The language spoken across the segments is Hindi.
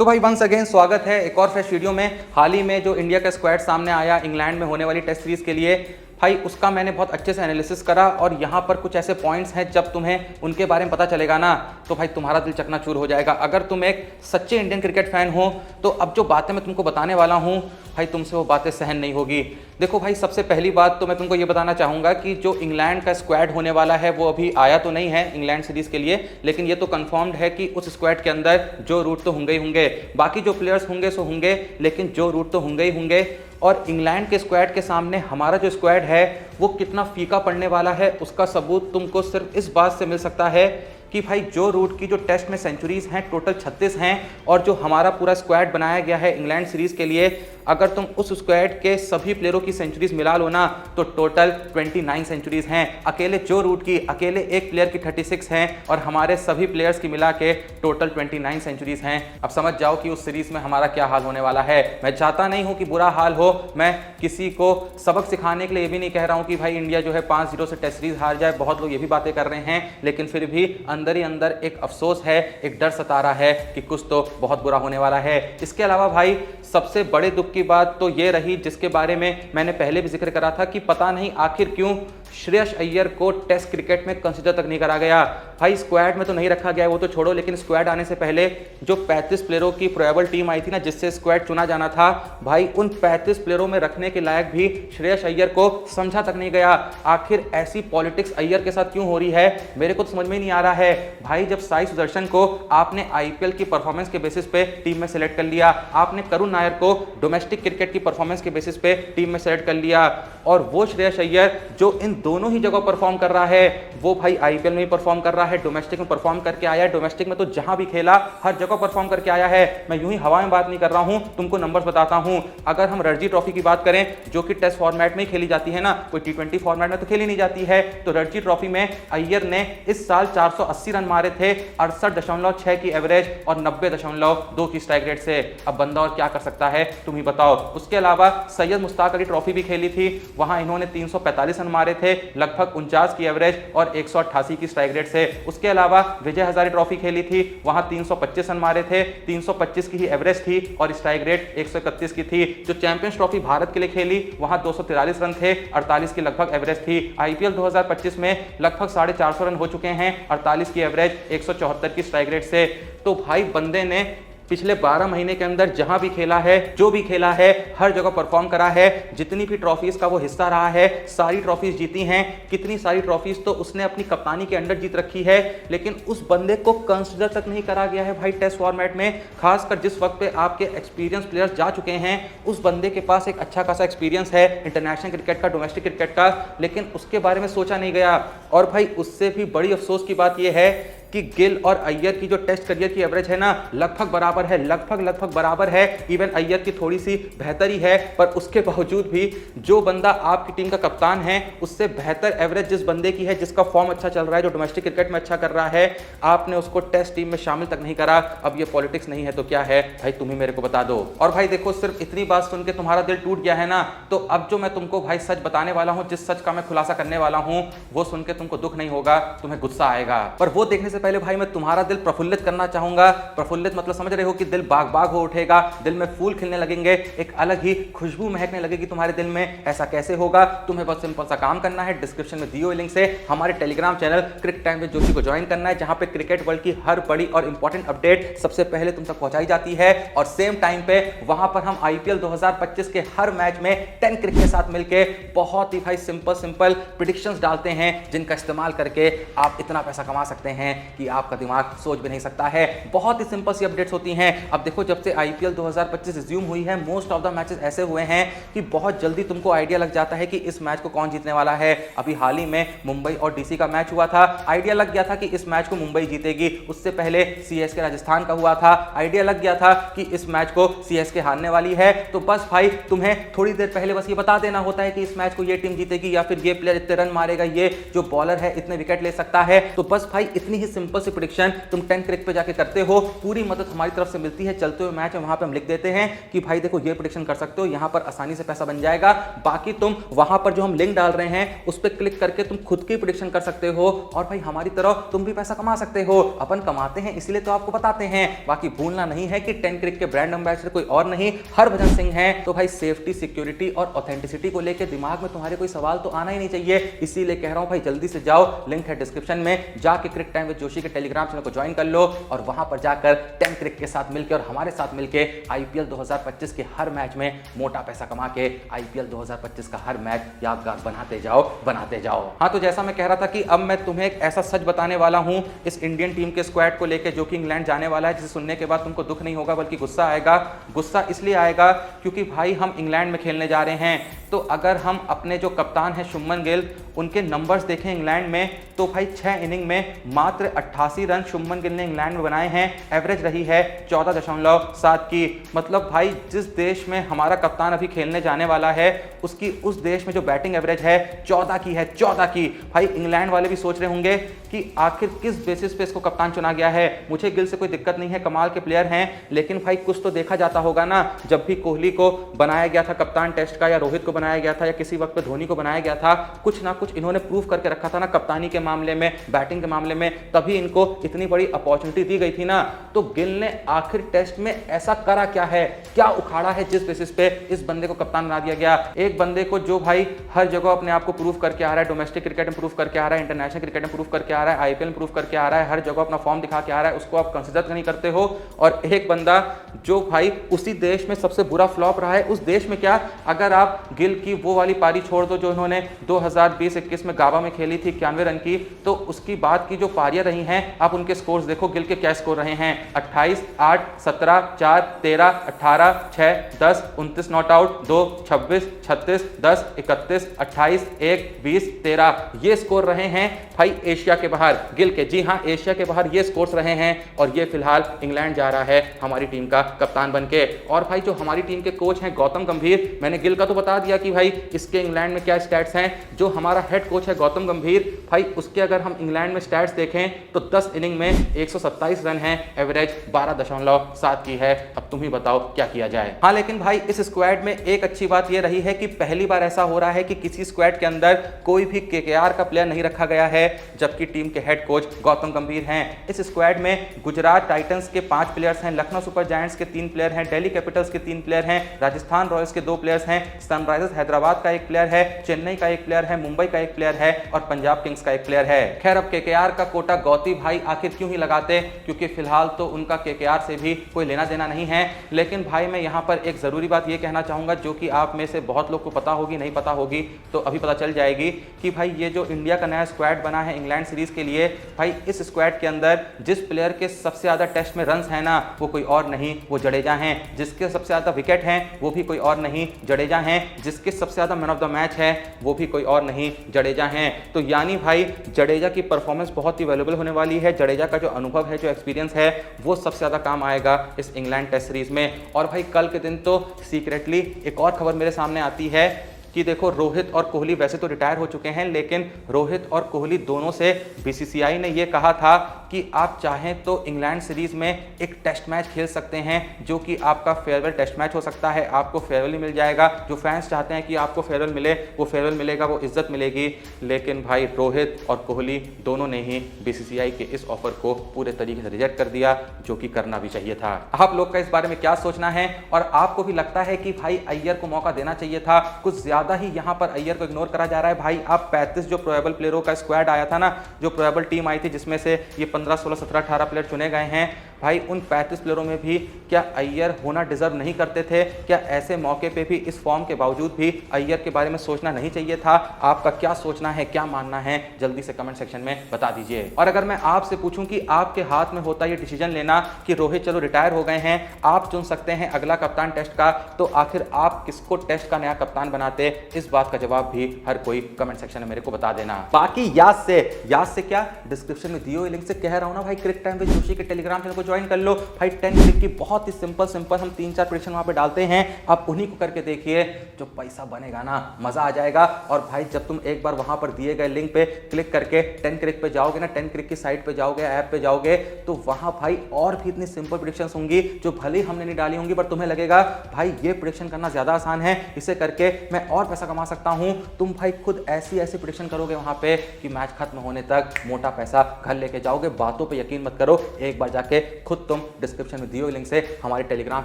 तो भाई वंस अगेन स्वागत है एक और फ्रेश वीडियो में। हाल ही में जो इंडिया का स्क्वाड सामने आया इंग्लैंड में होने वाली टेस्ट सीरीज के लिए, भाई उसका मैंने बहुत अच्छे से एनालिसिस करा और यहाँ पर कुछ ऐसे पॉइंट्स हैं जब तुम्हें उनके बारे में पता चलेगा ना तो भाई तुम्हारा दिल चकनाचूर हो जाएगा। अगर तुम एक सच्चे इंडियन क्रिकेट फैन हो तो अब जो बातें मैं तुमको बताने वाला हूँ भाई तुमसे वो बातें सहन नहीं होगी। देखो भाई, सबसे पहली बात तो मैं तुमको ये बताना चाहूँगा कि जो इंग्लैंड का स्क्वाड होने वाला है वो अभी आया तो नहीं है इंग्लैंड सीरीज के लिए, लेकिन ये तो कंफर्म्ड है कि उस स्क्वाड के अंदर जो रूट तो होंगे ही होंगे, बाकी जो प्लेयर्स होंगे सो होंगे, लेकिन जो रूट तो होंगे ही होंगे। और इंग्लैंड के स्क्वाड के सामने हमारा जो स्क्वाड है वो कितना फीका पड़ने वाला है उसका सबूत तुमको सिर्फ इस बात से मिल सकता है कि भाई जो रूट की जो टेस्ट में सेंचुरीज हैं टोटल 36 हैं और जो हमारा पूरा स्क्वाड बनाया गया है इंग्लैंड सीरीज के लिए, अगर तुम उस स्क्वाड के सभी प्लेयरों की सेंचुरीज मिला लो ना तो टोटल 29 सेंचुरीज हैं। अकेले जो रूट की अकेले एक प्लेयर की 36 हैं और हमारे सभी प्लेयर्स की मिला के टोटल 29 सेंचुरीज हैं। अब समझ जाओ कि उस सीरीज में हमारा क्या हाल होने वाला है। मैं चाहता नहीं हूं कि बुरा हाल हो, मैं किसी को सबक सिखाने के लिए ये भी नहीं कह रहा हूं कि भाई इंडिया जो है 5-0 से टेस्ट सीरीज हार जाए। बहुत लोग ये भी बातें कर रहे हैं, लेकिन फिर भी अंदर ही अंदर एक अफसोस है, एक डर सता रहा है कि कुछ तो बहुत बुरा होने वाला है। इसके अलावा भाई सबसे बड़े दुख की बात तो ये रही जिसके बारे में मैंने पहले भी जिक्र करा था कि पता नहीं आखिर क्यों श्रेयस अय्यर को टेस्ट क्रिकेट में कंसीडर तक नहीं करा गया। भाई स्क्वाड में तो नहीं रखा गया वो तो छोड़ो, लेकिन स्क्वाड आने से पहले जो 35 प्लेयरों की प्रोबेबल टीम आई थी ना जिससे स्क्वाड चुना जाना था, भाई उन 35 प्लेयरों में रखने के लायक भी श्रेयस अय्यर को समझा तक नहीं गया। आखिर ऐसी पॉलिटिक्स अय्यर के साथ क्यों हो रही है मेरे को तो समझ में नहीं आ रहा है। भाई जब साई सुदर्शन को आपने आईपीएल की परफॉर्मेंस के बेसिस पे टीम में सेलेक्ट कर लिया, आपने करुण नायर को डोमेस्टिक क्रिकेट की परफॉर्मेंस के बेसिस पे टीम में सेलेक्ट कर लिया, और वो श्रेयस अय्यर जो इन दोनों ही जगह परफॉर्म कर रहा है वो भाई आईपीएल में भी परफॉर्म कर रहा है, डोमेस्टिक में परफॉर्म करके आया है, डोमेस्टिक में तो जहां भी खेला हर जगह परफॉर्म करके आया है। मैं यूं ही हवा में बात नहीं कर रहा हूं, तुमको नंबर्स बताता हूं। अगर हम रणजी ट्रॉफी की बात करें जो कि टेस्ट फॉर्मेट में ही खेली जाती है ना, कोई टी20 फॉर्मेट में तो खेली नहीं जाती है, तो रणजी ट्रॉफी में अय्यर ने इस साल 480 रन मारे थे 68.6 की एवरेज और 90.2 की स्ट्राइक रेट से। अब बंदा और क्या कर सकता है तुम ही बताओ। उसके अलावा सैयद मुश्ताक अली ट्रॉफी भी खेली थी, वहां इन्होंने 345 रन मारे थे लगभग 49 की एवरेज और 188 की स्ट्राइक रेट से। उसके अलावा विजय हजारे ट्रॉफी खेली थी, वहां 325 रन मारे थे, 325 की ही एवरेज थी और स्ट्राइक रेट 131 की थी। जो चैंपियंस ट्रॉफी भारत के लिए खेली वहां 243 रन थे, 48 की लगभग एवरेज थी। आईपीएल 2025 में लगभग 450 रन हो चुके हैं, 48 की एवरेज, 174 की स्ट्राइक रेट से। तो भाई बंदे ने पिछले 12 महीने के अंदर जहां भी खेला है, जो भी खेला है, हर जगह परफॉर्म करा है। जितनी भी ट्रॉफीज का वो हिस्सा रहा है सारी ट्रॉफीज जीती हैं। कितनी सारी ट्रॉफीज तो उसने अपनी कप्तानी के अंडर जीत रखी है, लेकिन उस बंदे को कंसीडर तक नहीं करा गया है भाई टेस्ट फॉर्मेट में। खासकर जिस वक्त पे आपके एक्सपीरियंस प्लेयर्स जा चुके हैं, उस बंदे के पास एक अच्छा खासा एक्सपीरियंस है इंटरनेशनल क्रिकेट का, डोमेस्टिक क्रिकेट का, लेकिन उसके बारे में सोचा नहीं गया। और भाई उससे भी बड़ी अफसोस की बात यह है कि गिल और अय्यर की जो टेस्ट करियर की एवरेज है ना लगभग बराबर है, लगभग बराबर है। इवन अय्यर की थोड़ी सी बेहतरी है, पर उसके बावजूद भी जो बंदा आपकी टीम का कप्तान है उससे बेहतर एवरेज जिस बंदे की है, जिसका फॉर्म अच्छा चल रहा है, जो डोमेस्टिक क्रिकेट में अच्छा कर रहा है, आपने उसको टेस्ट टीम में शामिल तक नहीं करा। अब ये पॉलिटिक्स नहीं है तो क्या है भाई, तुम ही मेरे को बता दो। और भाई देखो, सिर्फ इतनी बात सुन के तुम्हारा दिल टूट गया है ना, तो अब जो मैं तुमको भाई सच बताने वाला हूं, जिस सच का मैं खुलासा करने वाला हूं, वो सुन के तुमको दुख नहीं होगा, तुम्हें गुस्सा आएगा। पर वो देखने से पहले भाई मैं तुम्हारा दिल प्रफुल्लित करना चाहूंगा। प्रफुल्लित मतलब समझ रहे हो कि दिल बाग बाग हो उठेगा, दिल में फूल खिलने लगेंगे, एक अलग ही खुशबू महकने लगेगी तुम्हारे दिल में। ऐसा कैसे होगा? तुम्हें बस सिंपल सा काम करना है, डिस्क्रिप्शन में दिए हुए लिंक से हमारे Telegram channel cricket time with Joshi को ज्वाइन करना है, जहां पे क्रिकेट वर्ल्ड की हर बड़ी और इंपॉर्टेंट अपडेट सबसे पहले तुम तक पहुंचाई जाती है। और सेम टाइम पे वहां पर हम आईपीएल 2025 के हर मैच में 10 क्रिक के साथ मिलके बहुत ही भाई सिंपल प्रेडिक्शंस डालते हैं, जिनका इस्तेमाल करके आप इतना पैसा कमा सकते हैं कि आपका दिमाग सोच भी नहीं सकता है। बहुत ही सिंपल सी अपडेट्स होती हैं। अब देखो, जब से आईपीएल 2025 रिज्यूम हुई है, मोस्ट ऑफ द मैचेस ऐसे हुए हैं कि बहुत जल्दी तुमको आइडिया लग जाता है कि इस मैच को कौन जीतने वाला है। अभी हाल ही में मुंबई और डीसी का मैच हुआ था, आइडिया लग गया था कि इस मैच को मुंबई जीतेगी। उससे पहले सीएसके राजस्थान का हुआ था, आइडिया लग गया था कि इस मैच को सीएसके हारने वाली है। तो बस भाई तुम्हें थोड़ी देर पहले बस ये बता देना होता है कि इस मैच को ये टीम जीतेगी, या फिर ये प्लेयर इतने रन मारेगा, ये जो बॉलर है इतने विकेट ले सकता है। तो बस भाई इतनी ही सिंपल सी प्रेडिक्शन तुम 10 क्रिक पे जाके करते हो, पूरी मदद हमारी तरफ से मिलती है। चलते हुए मैच में वहां पे हम लिख देते हैं कि भाई देखो ये प्रेडिक्शन कर सकते हो, यहां पर आसानी से पैसा बन जाएगा। बाकी तुम वहां पर जो हम लिंक डाल रहे हैं उस पर क्लिक करके तुम खुद की प्रेडिक्शन कर सकते हो और भाई हमारी तरह तुम भी पैसा कमा सकते हो। अपन कमाते हैं इसलिए तो आपको बताते हैं। बाकी भूलना नहीं है कि 10 क्रिक के ब्रांड एम्बेसडर कोई और नहीं, हरभजन सिंह है। तो भाई सेफ्टी, सिक्योरिटी और ऑथेंटिसिटी को लेकर दिमाग में तुम्हारे कोई सवाल तो आना ही नहीं चाहिए। इसीलिए कह रहा हूं भाई जल्दी से जाओ, लिंक है डिस्क्रिप्शन में, जाके क्रिक टाइम विद जोशी के टेलीग्राम चैनल को ज्वाइन कर लो और वहां पर जाकर 10 क्रिक के साथ मिलकर और हमारे साथ मिलकर आईपीएल 2025 के हर मैच में मोटा पैसा कमा के आईपीएल 2025 का हर मैच यादगार बनाते जाओ। हाँ, तो जैसा मैं कह रहा था कि अब मैं तुम्हें एक ऐसा सच बताने वाला हूं इस इंडियन टीम के स्क्वाड को लेकर जो कि इंग्लैंड जाने वाला है, जिसे सुनने के बाद तुमको दुख नहीं होगा बल्कि गुस्सा आएगा। गुस्सा इसलिए आएगा क्योंकि भाई हम इंग्लैंड में खेलने जा रहे हैं। तो अगर हम अपने जो कप्तान है शुभमन गिल, उनके नंबर्स देखें इंग्लैंड में, तो भाई 6 इनिंग में मात्र 88 रन शुभमन गिल ने इंग्लैंड में बनाए हैं। एवरेज रही है 14.7 की। मतलब भाई जिस देश में हमारा कप्तान अभी खेलने जाने वाला है उसकी उस देश में जो बैटिंग एवरेज है 14 की है, 14 की। भाई इंग्लैंड वाले भी सोच रहे होंगे कि आखिर किस बेसिस पे इसको कप्तान चुना गया है। मुझे गिल से कोई दिक्कत नहीं है, कमाल के प्लेयर हैं, लेकिन भाई कुछ तो देखा जाता होगा ना। जब भी कोहली को बनाया गया था कप्तान टेस्ट का, या रोहित को बनाया गया था, या किसी वक्त पे धोनी को बनाया गया था, कुछ ना कुछ इन्होंने प्रूव करके रखा था ना कप्तानी के मामले में, बैटिंग के मामले में, तभी इनको इतनी बड़ी अपॉर्चुनिटी दी गई थी ना। तो गिल ने आखिर टेस्ट में ऐसा करा क्या है, क्या उखाड़ा है जिस बेसिस पे इस बंदे को कप्तान बना दिया गया। एक बंदे को जो भाई हर जगह अपने आप को प्रूव करके आ रहा है, डोमेस्टिक क्रिकेट में प्रूव करके आ रहा है, इंटरनेशनल क्रिकेट में प्रूव करके आ रहा है, आईपीएल में प्रूव करके आ रहा है, हर जगह अपना फॉर्म दिखा के आ रहा है, उसको आप कंसिडर नहीं करते हो। और एक बंदा जो भाई उसी देश में सबसे बुरा फ्लॉप रहा है, उस देश में क्या, अगर आप गिल की वो वाली पारी छोड़ दो जो इन्होंने 2020-21 में गाबा में खेली थी 91 रन की, तो उसकी बाद की जो पारियां रही हैं आप उनके स्कोर्स देखो, गिल के क्या स्कोर रहे हैं। 28, 8, 17, 4, 13, 18, 6, 10, 29 नॉट आउट, 2, 26, 36, 10, 31, 28, 1, 20, 13, ये स्कोर रहे हैं भाई एशिया के बाहर गिल के। जी हाँ, एशिया के बाहर ये स्कोर्स रहे हैं और ये फिलहाल इंग्लैंड जा रहा है हमारी टीम का कप्तान बनके। और भाई जो हमारी टीम के कोच हैं गौतम गंभीर, मैंने गिल का तो बता दिया कि भाई इसके इंग्लैंड में क्या स्टैट्स हैं। जो हमारा हेड कोच है गौतम गंभीर, भाई उसके अगर हम इंग्लैंड में स्टैट्स देखें तो 10 इनिंग में 127 रन है, एवरेज 12.7 की है। अब तुम ही बताओ क्या किया जाए। हाँ, लेकिन भाई इस स्क्वाड में एक अच्छी बात यह रही है कि पहली बार ऐसा हो रहा है कि किसी स्क्वाड के अंदर कोई भी केकेआर का प्लेयर नहीं रखा गया है, जबकि टीम के हेड कोच गौतम गंभीर हैं। इस स्क्वाड में गुजरात टाइटंस के 5 प्लेयर्स हैं, लखनऊ सुपर जायंट्स के 3 प्लेयर हैं, दिल्ली कैपिटल्स के 3 प्लेयर हैं, राजस्थान रॉयल्स के 2 प्लेयर्स हैं, सनराइजर्स हैदराबाद का 1 प्लेयर है, चेन्नई का 1 प्लेयर है, मुंबई का 1 प्लेयर है और पंजाब किंग्स का 1 प्लेयर है। खैर, अब केकेआर का कोटा गौती भाई आखिर क्यों ही लगाते, क्योंकि फिलहाल तो उनका केकेआर से भी कोई लेना देना नहीं है। लेकिन भाई मैं यहाँ पर एक जरूरी बात ये कहना चाहूंगा जो कि आप में से बहुत लोग को पता होगी, नहीं पता होगी तो अभी पता चल जाएगी कि भाई ये जो इंडिया का नया स्क्वाड बना है इंग्लैंड सीरीज के लिए, भाई इस स्क्वाड के अंदर जिस प्लेयर के सबसे ज्यादा टेस्ट में रन्स हैं ना, वो कोई और नहीं, वो जडेजा हैं। जिसके सबसे ज्यादा विकेट हैं वो भी कोई और नहीं, जडेजा हैं। जिसके सबसे ज्यादा मैन ऑफ द मैच है वो भी कोई और नहीं, जडेजा हैं। तो यानी भाई जडेजा की परफॉर्मेंस बहुत ही वैल्यूएबल होने वाली है। जडेजा का जो अनुभव है, जो एक्सपीरियंस है, वो सबसे ज्यादा काम आएगा इस इंग्लैंड टेस्ट सीरीज में। और भाई कल के दिन तो सीक्रेटली एक और खबर मेरे सामने आती है कि देखो रोहित और कोहली वैसे तो रिटायर हो चुके हैं, लेकिन रोहित और कोहली दोनों से बीसीसीआई ने यह कहा था कि आप चाहें तो इंग्लैंड सीरीज में एक टेस्ट मैच खेल सकते हैं जो कि आपका फेयरवेल टेस्ट मैच हो सकता है। आपको फेयरवेल मिल जाएगा, जो फैंस चाहते हैं कि आपको फेयरवेल मिले वो फेयरवेल मिलेगा, वो इज्जत मिलेगी। लेकिन भाई रोहित और कोहली दोनों ने ही बीसीसीआई के इस ऑफर को पूरे तरीके से रिजेक्ट कर दिया, जो कि करना भी चाहिए था। आप लोग का इस बारे में क्या सोचना है, और आपको भी लगता है कि भाई अय्यर को मौका देना चाहिए था? कुछ ज्यादा ही यहां पर अय्यर को इग्नोर करा जा रहा है। भाई आप 35 जो प्रोबेबल प्लेयरों का स्क्वाड आया था ना, जो प्रोबेबल टीम आई थी जिसमें से ये 15, 16, 17, 18 प्लेयर चुने गए हैं, भाई उन 35 प्लेयरों में भी क्या अय्यर होना डिजर्व नहीं करते थे? क्या ऐसे मौके पे भी इस फॉर्म के बावजूद भी अय्यर के बारे में सोचना नहीं चाहिए था? आपका क्या सोचना है, क्या मानना है, जल्दी से कमेंट सेक्शन में बता दीजिए। और अगर मैं आपसे पूछूं कि आपके हाथ में होता ये डिसीजन लेना कि रोहित चलो रिटायर हो गए हैं, आप चुन सकते हैं अगला कप्तान टेस्ट का, तो आखिर आप किसको टेस्ट का नया कप्तान बनाते? इस बात का जवाब भी हर कोई कमेंट सेक्शन में मेरे को बता देना। बाकी याद से क्या, डिस्क्रिप्शन में दिए हुए लिंक से कह रहा हूं ना भाई, क्रिक टाइम विद जोशी के टेलीग्राम चैनल को ज्वाइन कर लो भाई। 10 क्लिक की बहुत ही सिंपल हम 3-4 प्रेडिक्शन वहां पे डालते हैं, आप उन्हीं को करके देखिए, जो पैसा बनेगा ना मजा आ जाएगा। और भाई जब तुम एक बार वहां पर दिए गए लिंक पे क्लिक करके 10 क्लिक पे जाओगे ना, 10 क्लिक की साइट पे जाओगे, ऐप पे जाओगे, तो वहां भाई और भी इतनी सिंपल प्रेडिक्शंस होंगी जो भले ही हमने नहीं डाली होंगी, पर तुम्हें लगेगा भाई ये प्रेडिक्शन करना ज्यादा आसान है, इसे करके मैं और पैसा कमा सकता हूं। तुम भाई खुद ऐसी प्रेडिक्शन करोगे वहां पे कि मैच खत्म होने तक मोटा पैसा घर लेके जाओगे। बातों पे यकीन मत करो, एक बार जाके खुद तुम डिस्क्रिप्शन में दिए हुए लिंक से हमारे Telegram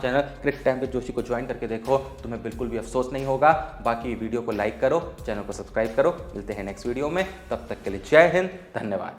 channel crick time with Joshi को ज्वाइन करके देखो, तुम्हें बिल्कुल भी अफसोस नहीं होगा। बाकी वीडियो को लाइक करो, चैनल को सब्सक्राइब करो, मिलते हैं नेक्स्ट वीडियो में, तब तक के लिए जय हिंद, धन्यवाद।